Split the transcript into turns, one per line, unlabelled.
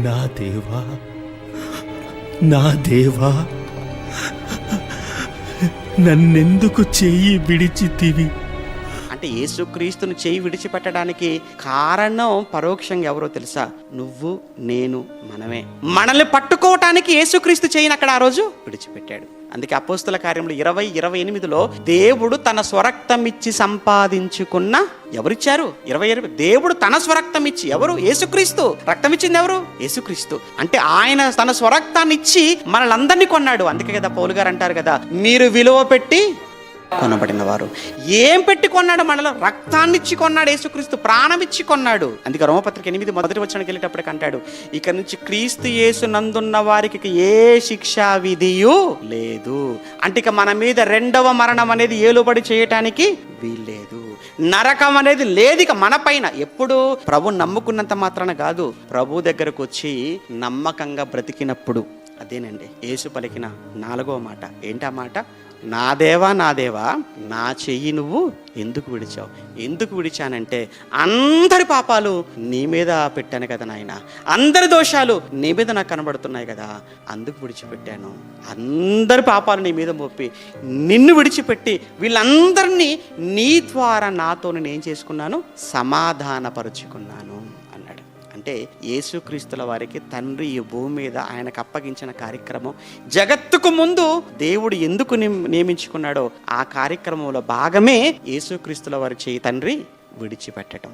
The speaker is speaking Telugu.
నా దేవా, నా దేవా, నన్నెందుకు చెయ్యి విడిచితివి?
అంటే యేసుక్రీస్తును చేయి విడిచిపెట్టడానికి కారణం పరోక్షంగా ఎవరో తెలుసా? నువ్వు, నేను, మనమే. మనల్ని పట్టుకోవటానికి యేసుక్రీస్తు చేయిని అక్కడ ఆ రోజు విడిచిపెట్టాడు. అందుకే అపోస్తుల కార్యములు 20:28 దేవుడు తన స్వరక్తం ఇచ్చి సంపాదించుకున్న, ఎవరిచ్చారు? 20 దేవుడు తన స్వరక్తం ఇచ్చి, ఎవరు? యేసుక్రీస్తు. రక్తం ఇచ్చింది ఎవరు? యేసుక్రీస్తు. అంటే ఆయన తన స్వరక్తాన్ని ఇచ్చి మనల్ని కొన్నాడు. అందుకే కదా పౌలు గారు అంటారు కదా, మీరు విలువ పెట్టి కొనబడిన వారు. ఏం పెట్టి కొన్నాడు? మనలో రక్తాన్ని ఇచ్చి కొన్నాడు యేసుక్రీస్తు, ప్రాణం ఇచ్చి కొన్నాడు. అందుకే రోమపత్రిక 8:1 వెళ్ళేటప్పటికి అంటాడు, ఇక నుంచి క్రీస్తు యేసు నందున్న వారికి ఏ శిక్షా విధియు లేదు. అంటే ఇక మన మీద రెండవ మరణం అనేది ఏలుబడి చేయటానికి వీల్లేదు. నరకం అనేది లేదు ఇక మన పైన. ఎప్పుడు? ప్రభు నమ్ముకున్నంత మాత్రాన కాదు, ప్రభు దగ్గరకు వచ్చి నమ్మకంగా బ్రతికినప్పుడు. అదేనండి యేసు పలికిన 4వ మాట. ఏంటా మాట? నా దేవా, నా దేవా, నా చెయ్యి నువ్వు ఎందుకు విడిచావు? ఎందుకు విడిచానంటే అందరి పాపాలు నీ మీద పెట్టాను కదా నాయన, అందరి దోషాలు నీ మీద నాకు కనబడుతున్నాయి కదా, అందుకు విడిచిపెట్టాను. అందరి పాపాలు నీ మీద మోపి నిన్ను విడిచిపెట్టి వీళ్ళందరినీ నీ ద్వారా నాతో నేను ఏం చేసుకున్నాను? సమాధానపరుచుకున్నాను అన్నాడు. అంటే యేసుక్రీస్తుల వారికి తండ్రి ఈ భూమి మీద ఆయనకు అప్పగించిన కార్యక్రమం, జగత్తుకు ముందు దేవుడు ఎందుకు నియమించుకున్నాడో ఆ కార్యక్రమంలో భాగమే యేసుక్రీస్తుల వారి చేయి తండ్రి విడిచిపెట్టడం.